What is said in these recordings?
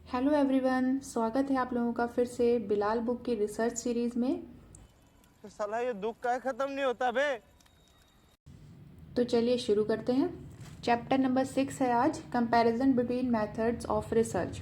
Hello everyone, स्वागत है आप लोगों का फिर से बिलाल बुक की रिसर्च सीरीज में। तो साला ये दुख का खत्म नहीं होता बे। तो चलिए शुरू करते हैं। चैप्टर नंबर 6 है आज, comparison between methods of research.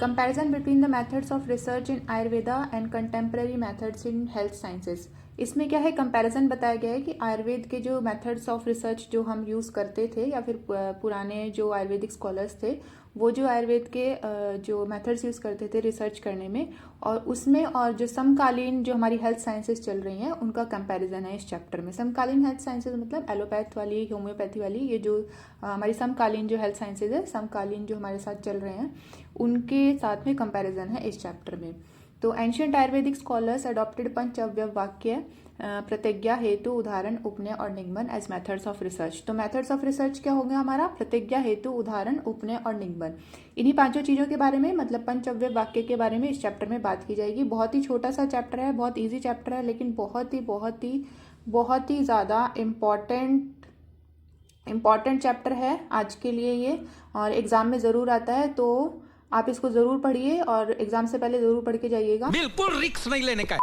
Comparison between the methods of research in Ayurveda and contemporary methods in health sciences. इसमें क्या है, कंपैरिजन बताया गया है कि आयुर्वेद के जो मेथड्स ऑफ रिसर्च जो हम यूज़ करते थे या फिर पुराने जो आयुर्वेदिक स्कॉलर्स थे वो जो आयुर्वेद के जो मेथड्स यूज़ करते थे रिसर्च करने में, और उसमें और जो समकालीन जो हमारी हेल्थ साइंसेज चल रही हैं उनका कंपैरिजन है इस चैप्टर में। समकालीन हेल्थ साइंसेज मतलब एलोपैथ वाली, होम्योपैथी वाली, ये जो हमारी समकालीन जो हेल्थ साइंसेज है, समकालीन जो हमारे साथ चल रहे हैं उनके साथ में कंपैरिजन है इस चैप्टर में। तो एंशियंट आयुर्वेदिक स्कॉलर्स अडॉप्टेड पंचअवयव वाक्य, प्रतिज्ञा, हेतु, उदाहरण, उपनय और निगमन एज मेथड्स ऑफ रिसर्च। तो मेथड्स ऑफ रिसर्च क्या हो गया हमारा, प्रतिज्ञा, हेतु, उदाहरण, उपनय और निगमन। इन्हीं पांचों चीज़ों के बारे में मतलब पंचअवयव वाक्य के बारे में इस चैप्टर में बात की जाएगी। बहुत ही छोटा सा चैप्टर है, बहुत ईजी चैप्टर है, लेकिन बहुत ही ज़्यादा इम्पॉर्टेंट चैप्टर है आज के लिए ये, और एग्ज़ाम में ज़रूर आता है। तो आप इसको ज़रूर पढ़िए और एग्ज़ाम से पहले ज़रूर पढ़ के जाइएगा। बिल्कुल रिक्स नहीं लेने का।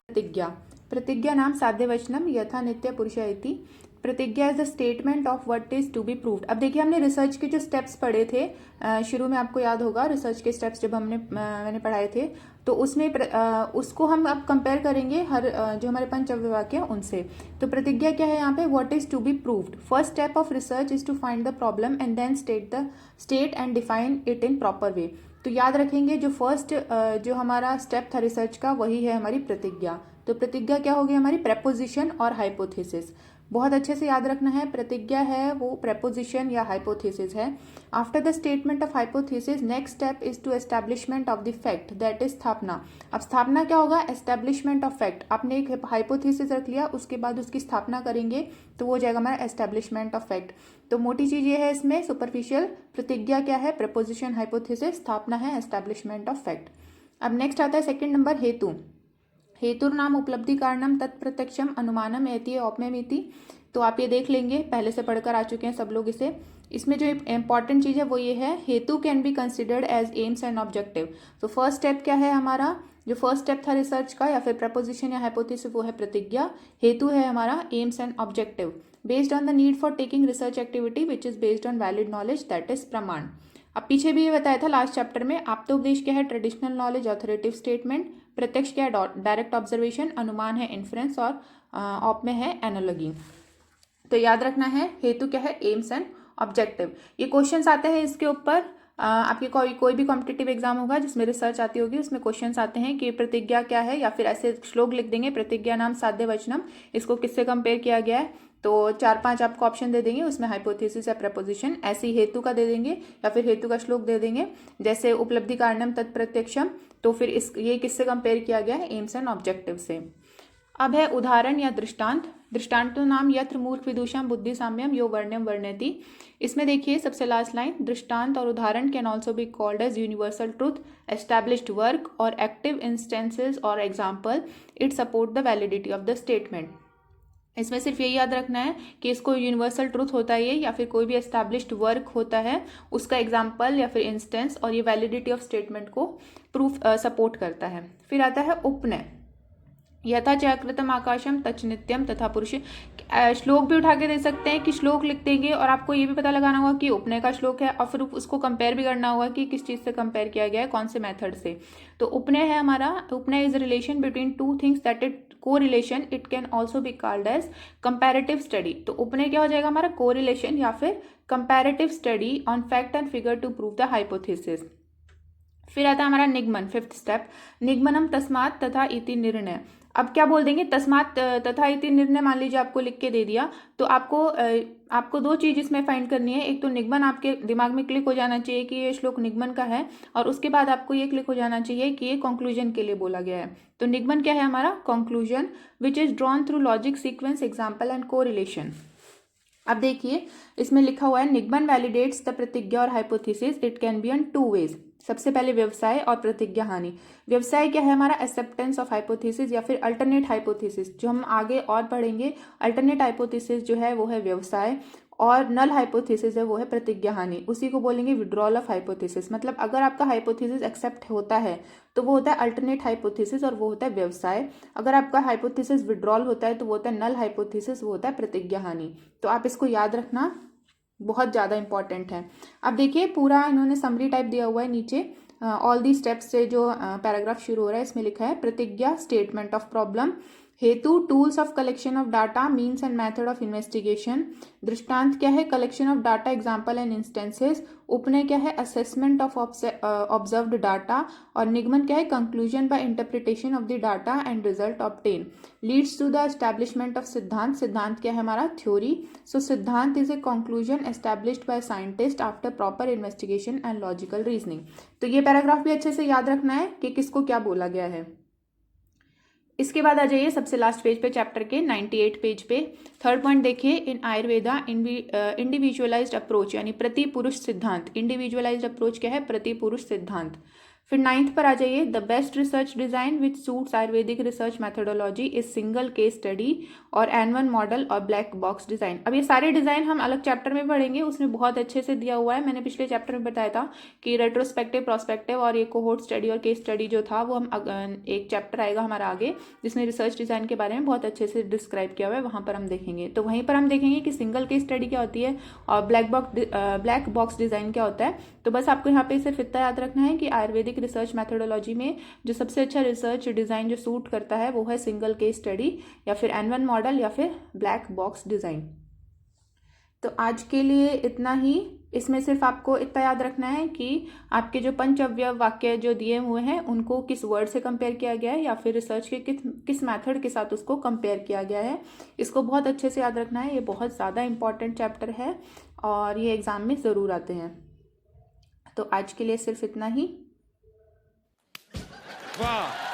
प्रतिज्ञा। प्रतिज्ञा नाम साध्य वचनम यथा नित्य पुरुष इति। प्रतिज्ञा is the statement of what is to be proved. अब देखिए, हमने रिसर्च के जो स्टेप्स पढ़े थे शुरू में, आपको याद होगा रिसर्च के स्टेप्स जब मैंने पढ़ाए थे, तो उसमें उसको हम अब कंपेयर करेंगे हर जो हमारे पंचअवयव वाक्य हैं उनसे। तो प्रतिज्ञा क्या है यहाँ पे, what is to be proved. First step of research is to find the problem and then state and define it in proper way. तो याद रखेंगे जो फर्स्ट जो हमारा स्टेप था रिसर्च का, वही है हमारी प्रतिज्ञा। तो प्रतिज्ञा क्या होगी हमारी, प्रेपोजिशन और हाइपोथेसिस। बहुत अच्छे से याद रखना है, प्रतिज्ञा है वो प्रेपोजिशन या हाइपोथेसिस है। After the statement of hypothesis next step is to establishment of the fact, that is स्थापना। अब स्थापना क्या होगा, एस्टैब्लिशमेंट ऑफ फैक्ट। आपने एक हाइपोथेसिस रख लिया, उसके बाद उसकी स्थापना करेंगे तो वो हो जाएगा हमारा एस्टैब्लिशमेंट ऑफ फैक्ट। तो मोटी चीज ये है इसमें, सुपरफिशियल, प्रतिज्ञा क्या है, प्रपोजिशन, हाइपोथेसिस, स्थापना है एस्टैब्लिशमेंट ऑफ फैक्ट। अब नेक्स्ट आता है सेकंड नंबर, हेतु। हेतुर्नाम उपलब्धि कारणम तत्प्रत्यक्षम अनुमानम एति औपमेयमिति। तो आप ये देख लेंगे, पहले से पढ़कर आ चुके हैं सब लोग इसे। इसमें जो इंपॉर्टेंट चीज़ है वो ये है, हेतु can be considered as aims and objective. तो फर्स्ट स्टेप क्या है हमारा, जो फर्स्ट स्टेप था रिसर्च का या फिर प्रपोजिशन या हाइपोथेसिस, वो है प्रतिज्ञा। हेतु है हमारा AIIMS and objective, based on the need for taking research activity which is based on valid knowledge, that is प्रमाण। अब पीछे भी ये बताया था लास्ट चैप्टर में, आप्तोपदेश क्या है, ट्रेडिशनल नॉलेज, ऑथोरेटिव स्टेटमेंट। प्रत्यक्ष क्या है, डायरेक्ट ऑब्जर्वेशन। अनुमान है इन्फ्रेंस, और ऑप में है एनालॉगी। तो याद रखना है, हेतु क्या है, एम्स एंड ऑब्जेक्टिव। ये क्वेश्चंस आते हैं इसके ऊपर। आपके कोई भी कॉम्पिटिटिव एग्जाम होगा जिसमें रिसर्च आती होगी, उसमें क्वेश्चंस आते हैं कि प्रतिज्ञा क्या है, या फिर ऐसे श्लोक लिख देंगे, प्रतिज्ञा नाम साध्य वचनम, इसको किससे कंपेयर किया गया है। तो 4-5 आपको ऑप्शन दे देंगे, उसमें हाइपोथेसिस या प्रपोजिशन, ऐसे ही हेतु का दे देंगे या फिर हेतु का श्लोक दे देंगे। जैसे उपलब्धि कारणम तत्प्रत्यक्षम, तो फिर ये किससे कंपेयर किया गया है, एम्स एंड ऑब्जेक्टिव से। अब है उदाहरण या दृष्टांत। दृष्टांतो नाम यत्र मूर्ख विदुषाम बुद्धि साम्यम यो वर्ण्यम वर्ण्यति। इसमें देखिए सबसे लास्ट लाइन, दृष्टांत और उदाहरण can also be called as universal truth, established work और एक्टिव इंस्टेंसेज और example, it support the validity of the statement. इसमें सिर्फ यही याद रखना है कि इसको यूनिवर्सल ट्रूथ होता है ये, या फिर कोई भी एस्टैब्लिश्ड वर्क होता है उसका एग्जाम्पल या फिर इंस्टेंस, और ये वैलिडिटी ऑफ स्टेटमेंट को प्रूफ सपोर्ट करता है। फिर आता है उपनय। यथा चक्रतम आकाशम तच नित्यम तथा पुरुष। श्लोक भी उठा के दे सकते हैं कि श्लोक लिख देंगे, और आपको ये भी पता लगाना होगा कि उपनय का श्लोक है, और फिर उसको कंपेयर भी करना होगा कि किस चीज़ से कंपेयर किया गया है, कौन से मेथड से। तो उपनय है हमारा, उपनय is relation between two things that it को relation, it can also be called as comparative study. तो उपनय क्या हो जाएगा हमारा, को रिलेशन या फिर comparative study on fact and figure to prove the hypothesis. फिर आता है हमारा निगमन, फिफ्थ स्टेप। निगमनम तस्मात् तथा इति निर्णय। अब क्या बोल देंगे, तस्मात् तथा इति निर्णय मान लीजिए आपको लिख के दे दिया, तो आपको दो चीज इसमें फाइंड करनी है। एक तो निगमन आपके दिमाग में क्लिक हो जाना चाहिए कि ये श्लोक निगमन का है, और उसके बाद आपको ये क्लिक हो जाना चाहिए कि ये कंक्लूजन के लिए बोला गया है। तो निगमन क्या है हमारा, conclusion which is drawn through logic, sequence, example and को रिलेशन। अब देखिए इसमें लिखा हुआ है, निगमन वैलिडेट्स द प्रतिज्ञा और hypothesis, it can be on two ways. सबसे पहले व्यवसाय और प्रतिज्ञा हानि। व्यवसाय क्या है हमारा, एक्सेप्टेंस ऑफ हाइपोथेसिस या फिर अल्टरनेट हाइपोथेसिस, जो हम आगे और पढ़ेंगे। अल्टरनेट हाइपोथेसिस जो है वो है व्यवसाय, और नल हाइपोथेसिस है वो है प्रतिज्ञा हानि, उसी को बोलेंगे विड्रॉल ऑफ हाइपोथेसिस। मतलब अगर आपका हाइपोथेसिस एक्सेप्ट होता है तो वो होता है अल्टरनेट हाइपोथेसिस और वो होता है व्यवसाय। अगर आपका हाइपोथेसिस विड्रॉल होता है तो वो होता है नल हाइपोथेसिस, वो होता है प्रतिज्ञा हानि। तो आप इसको याद रखना, बहुत ज़्यादा इंपॉर्टेंट है। अब देखिए पूरा इन्होंने समरी टाइप दिया हुआ है नीचे, ऑल दी स्टेप्स से जो पैराग्राफ शुरू हो रहा है इसमें लिखा है प्रतिज्ञा, स्टेटमेंट ऑफ प्रॉब्लम, हेतु, tools of collection of data, means and method of investigation, दृष्टांत क्या है, collection of data, example and instances, उपनय क्या है, असेसमेंट ऑफ ऑब्जर्व्ड डाटा, और निगमन क्या है, conclusion by interpretation of the data and result obtain, leads to the establishment of सिद्धांत, सिद्धांत क्या है हमारा, थ्योरी। सो सिद्धांत is a conclusion established by scientist after proper investigation and logical reasoning. तो ये पैराग्राफ भी अच्छे से याद रखना है कि किसको क्या बोला गया है। इसके बाद आ जाइए सबसे लास्ट पेज पे, चैप्टर के 98 पेज पे। थर्ड पॉइंट देखिए, इन आयुर्वेदा इंडिविजुअलाइज्ड अप्रोच, यानी प्रति पुरुष सिद्धांत। इंडिविजुअलाइज्ड अप्रोच क्या है, प्रति पुरुष सिद्धांत। फिर 9th पर आ जाइए, the best research design which suits Ayurvedic research methodology is single case study और N1 मॉडल और ब्लैक बॉक्स डिजाइन। अब ये सारे डिजाइन हम अलग चैप्टर में पढ़ेंगे, उसमें बहुत अच्छे से दिया हुआ है। मैंने पिछले चैप्टर में बताया था कि रेट्रोस्पेक्टिव, प्रोस्पेक्टिव और ये कोहोर्ट स्टडी और केस स्टडी जो था वो हम एक चैप्टर आएगा हमारा आगे जिसमें रिसर्च डिजाइन के बारे में बहुत अच्छे से डिस्क्राइब किया हुआ है, वहां पर हम देखेंगे। तो वहीं पर हम देखेंगे कि सिंगल केस स्टडी क्या होती है और ब्लैक बॉक्स डिजाइन क्या होता है। तो बस आपको यहाँ पे सिर्फ इतना याद रखना है कि आयुर्वेदिक रिसर्च मैथडोलॉजी में जो सबसे अच्छा रिसर्च डिजाइन जो सूट करता है वो है सिंगल केस स्टडी या फिर N1 मॉडल या फिर ब्लैक बॉक्स डिजाइन। तो आज के लिए इतना ही। इसमें सिर्फ आपको इतना याद रखना है कि आपके जो पंचअवयव वाक्य जो दिए हुए हैं उनको किस वर्ड से कंपेयर किया गया है या फिर रिसर्च के किस मेथड के साथ उसको कंपेयर किया गया है, इसको बहुत अच्छे से याद रखना है। ये बहुत ज़्यादा इंपॉर्टेंट चैप्टर है और ये एग्जाम में ज़रूर आते हैं। तो आज के लिए सिर्फ इतना ही। वाह।